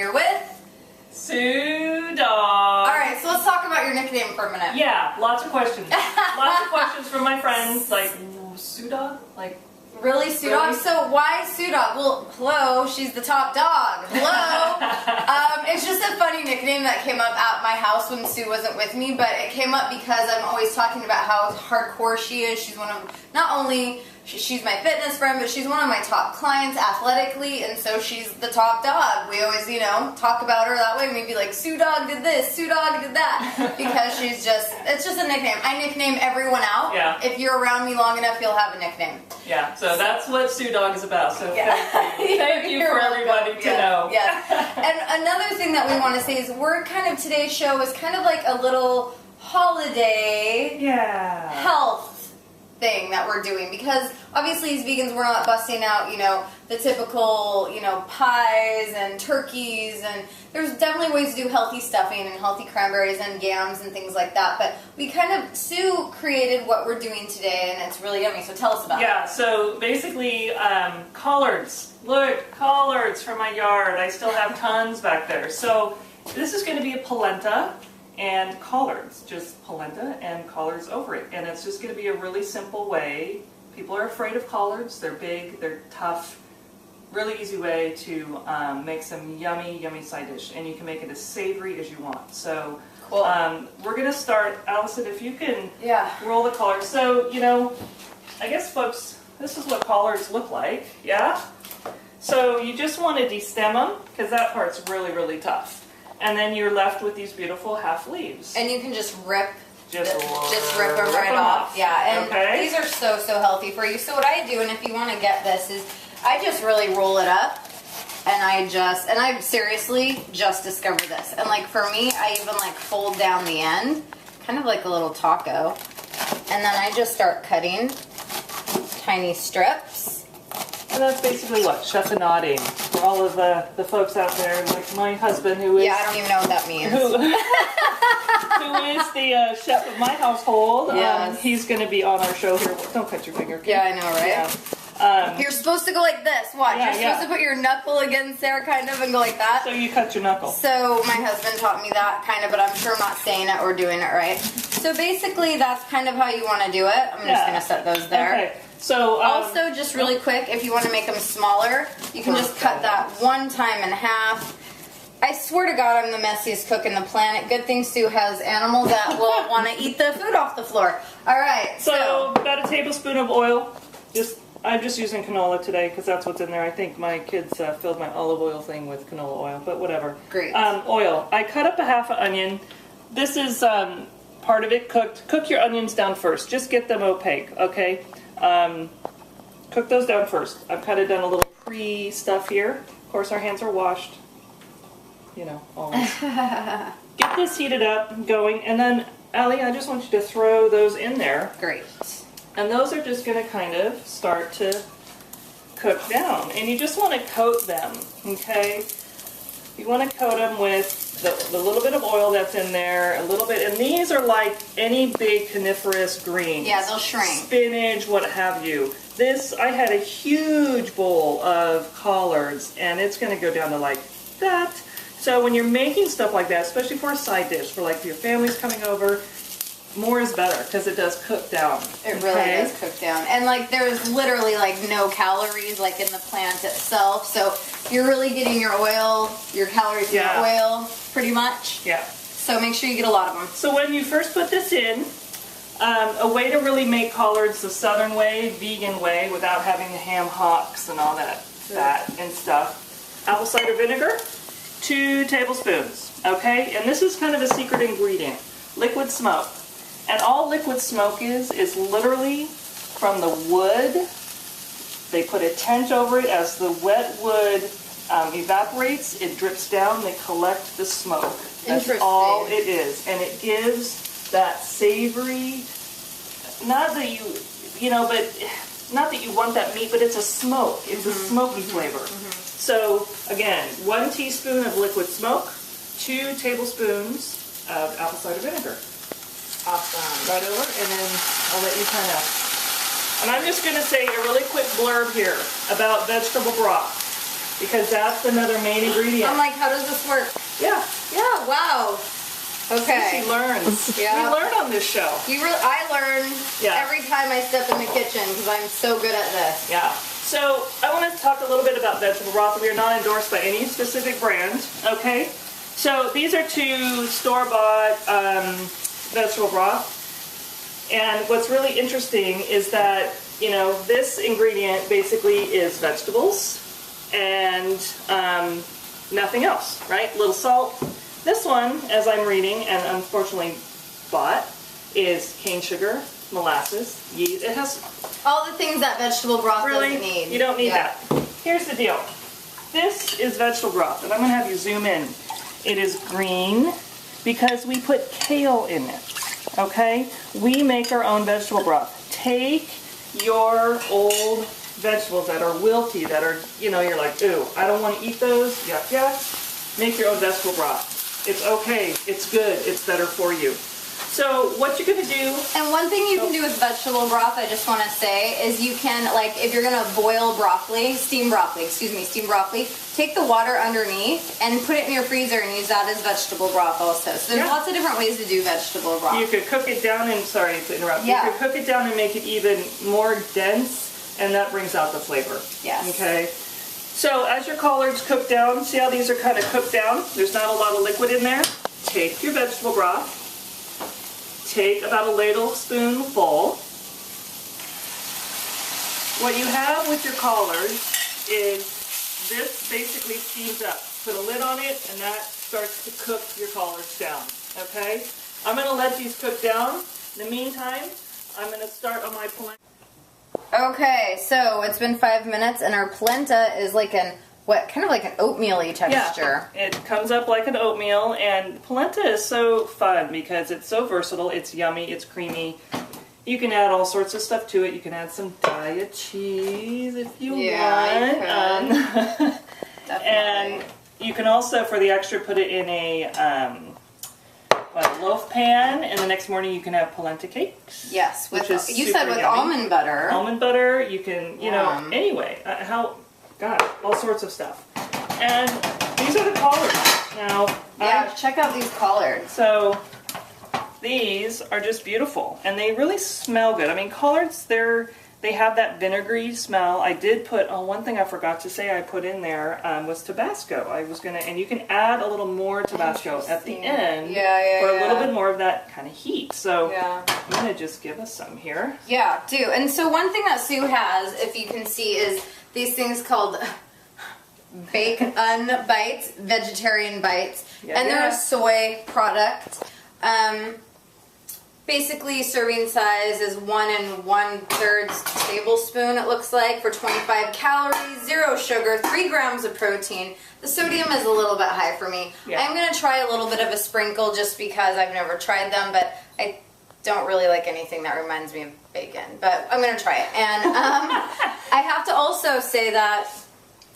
here with SueDog. Alright, so let's talk about your nickname for a minute. Yeah, lots of questions. Lots of questions from my friends, like, SueDog? Like, really, SueDog? Really? So why SueDog? Well, hello, she's the top dog. Hello. It's just a funny nickname that came up at my house when Sue wasn't with me, but it came up because I'm always talking about how hardcore she is. She's one of, not only, she's my fitness friend, but she's one of my top clients athletically, and so she's the top dog. We always, you know, talk about her that way. We'd be like, SueDog did this, SueDog did that, because she's just, it's just a nickname. I nickname everyone out. Yeah. If you're around me long enough, you'll have a nickname. yeah, so that's what SueDog is about, so Yeah. thank you for everybody to know. Yes. And another thing that we want to say is we're kind of, today's show is kind of like a little holiday Yeah. health thing that we're doing, because obviously as vegans we're not busting out, you know, the typical, you know, pies and turkeys, and there's definitely ways to do healthy stuffing and healthy cranberries and yams and things like that, but we kind of, Sue created what we're doing today and it's really yummy, so tell us about it. Yeah, so basically, collards. Look, collards from my yard. I still have tons back there. So this is going to be a polenta and collards, just polenta and collards over it. And it's just going to be a really simple way. People are afraid of collards. They're big, they're tough. Really easy way to make some yummy, yummy side dish. And you can make it as savory as you want. So Cool. we're going to start, Allison, if you can Yeah. roll the collards. So, you know, I guess folks, this is what collards look like, yeah? So you just want to destem them, because that part's really, really tough. And then you're left with these beautiful half leaves. And you can just rip Just rip them right off. Yeah, and Okay. these are so, so healthy for you. So what I do, and if you want to get this, is I just really roll it up, and I seriously just discovered this. And like for me, I even like fold down the end, kind of like a little taco, and then I just start cutting tiny strips. And that's basically what? Chefinauding. For all of the folks out there, like my husband, who is... Yeah, I don't even know what that means. who is the chef of my household. Yes. He's going to be on our show here. Don't cut your finger, okay? Yeah, I know, right? Yeah. You're supposed to go like this. Watch. Yeah, You're supposed to put your knuckle against there, kind of, and go like that. So you cut your knuckle. So my husband taught me that, kind of, but I'm sure I'm not saying it or doing it right. So basically, that's kind of how you want to do it. I'm just going to set those there. Okay. So Also, just really quick, if you want to make them smaller, you can just cut that one time in half. I swear to God, I'm the messiest cook in the planet. Good thing Sue has animals that will want to eat the food off the floor. All right. So about a tablespoon of oil. I'm just using canola today because that's what's in there. I think my kids filled my olive oil thing with canola oil, but whatever. Great. Oil. I cut up a half an onion. This is part of it cooked. Cook your onions down first. Just get them opaque, okay? Cook those down first. I've kind of done a little pre-stuff here. Of course, our hands are washed. You know, always. Get this heated up, going, and then, Allie, I just want you to throw those in there. Great. And those are just going to kind of start to cook down. And you just want to coat them, okay? You want to coat them with the little bit of oil that's in there, a little bit, and these are like any big coniferous greens. Yeah, they'll shrink. Spinach, what have you. This, I had a huge bowl of collards, and it's going to go down to like that. So when you're making stuff like that, especially for a side dish, for like your family's coming over, more is better because it does cook down. It really does cook down. And like there's literally like no calories like in the plant itself. So you're really getting your oil, your calories from your oil pretty much. Yeah. So make sure you get a lot of them. So when you first put this in, a way to really make collards the southern way, vegan way, without having the ham hocks and all that fat and stuff. Apple cider vinegar, 2 tablespoons, okay? And this is kind of a secret ingredient. Liquid smoke. And all liquid smoke is literally from the wood. They put a tent over it. As the wet wood evaporates, it drips down. They collect the smoke. That's all it is. And it gives that savory, not that you want that meat, but it's a smoke. It's a smoky flavor. So again, 1 teaspoon of liquid smoke, 2 tablespoons of apple cider vinegar. Awesome. Right over, and then I'll let you kind of... And I'm just going to say a really quick blurb here about vegetable broth. because that's another main ingredient. I'm like, how does this work? Yeah. Yeah, wow. Okay. She learns. Yeah. We learn on this show. I learn every time I step in the kitchen because I'm so good at this. Yeah. So I want to talk a little bit about vegetable broth. We are not endorsed by any specific brand, okay? So these are 2 store-bought vegetable broth. And what's really interesting is that, you know, this ingredient basically is vegetables and nothing else, right? A little salt. This one, as I'm reading, and unfortunately bought, is cane sugar, molasses, yeast. It has all the things that vegetable broth really doesn't need. You don't need that. Here's the deal. This is vegetable broth, and I'm going to have you zoom in. It is green because we put kale in it. Okay? We make our own vegetable broth. Take your old vegetables that are wilty, that are, you know, you're like, ooh, I don't want to eat those. Yuck, yuck. Make your own vegetable broth. It's okay. It's good. It's better for you. So what you're going to do... And one thing you can do with vegetable broth, I just want to say, is you can, like, if you're going to boil broccoli, steam broccoli, take the water underneath and put it in your freezer and use that as vegetable broth also. So there's lots of different ways to do vegetable broth. You could cook it down and, sorry to interrupt, you could cook it down and make it even more dense, and that brings out the flavor. Yes. Okay? So as your collards cook down, see how these are kind of cooked down? There's not a lot of liquid in there. Take your vegetable broth. Take about a ladle spoonful. What you have with your collards is this basically steams up. Put a lid on it and that starts to cook your collards down. Okay? I'm going to let these cook down. In the meantime, I'm going to start on my polenta. Okay, so it's been 5 minutes and our polenta is like an kind of like an oatmeal-y texture. Yeah, it comes up like an oatmeal, and polenta is so fun because it's so versatile. It's yummy, it's creamy. You can add all sorts of stuff to it. You can add some Diet cheese if you want. Definitely. And you can also, for the extra, put it in a loaf pan, and the next morning you can have polenta cakes. Yes, with you said with yummy. almond butter. Almond butter. You can, you know, anyway. God, all sorts of stuff. And these are the collards. Now, check out these collards. So these are just beautiful, and they really smell good. I mean, collards, they have that vinegary smell. I did put, one thing I forgot to say I put in there was Tabasco. I was gonna, and you can add a little more Tabasco at the end for a little bit more of that kind of heat. So I'm gonna just give us some here. Yeah, do. And so one thing that Sue has, if you can see, is these things called bacon bites, vegetarian bites, and they're a soy product. Basically, serving size is 1 1/3 tablespoon, it looks like, for 25 calories, 0 sugar, 3 grams of protein. The sodium is a little bit high for me. Yeah. I'm going to try a little bit of a sprinkle just because I've never tried them, but I don't really like anything that reminds me of bacon. But I'm going to try it. And I have to also say that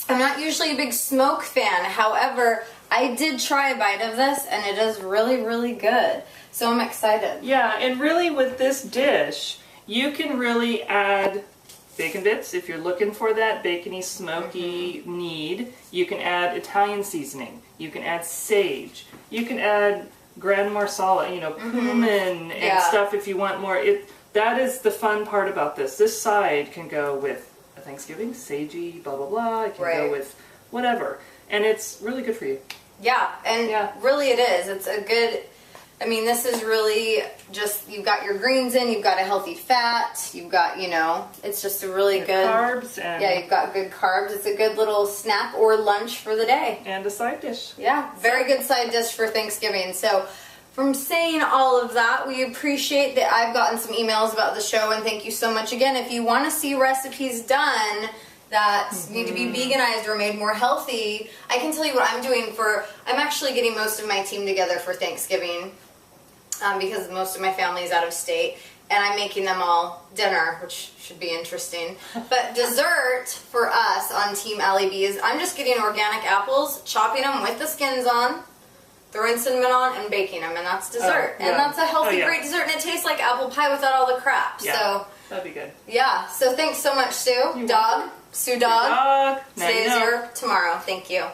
I'm not usually a big smoke fan. However, I did try a bite of this, and it is really, really good. So I'm excited. Yeah, and really with this dish, you can really add bacon bits if you're looking for that bacony, smoky need. You can add Italian seasoning. You can add sage. You can add Gran Marsala, you know, cumin and stuff if you want more. That is the fun part about this. This side can go with a Thanksgiving, sagey, blah, blah, blah. It can go with whatever. And it's really good for you. Yeah, and really it is. It's a good... I mean, this is really just, you've got your greens in, you've got a healthy fat, you've got, you know, it's just a really good... carbs. And you've got good carbs. It's a good little snack or lunch for the day. And a side dish. Yeah, very good side dish for Thanksgiving. So, from saying all of that, we appreciate that I've gotten some emails about the show, and thank you so much again. If you want to see recipes done that need to be veganized or made more healthy, I can tell you what I'm doing I'm actually getting most of my team together for Thanksgiving. Because most of my family is out of state, and I'm making them all dinner, which should be interesting. But dessert for us on Team AlliB is I'm just getting organic apples, chopping them with the skins on, throwing cinnamon on, and baking them, and that's dessert. And that's a healthy, great dessert, and it tastes like apple pie without all the crap. Yeah, so that'd be good. Yeah, so thanks so much, Sue. Dog, SueDog. Now Today you is know. your tomorrow. Thank you.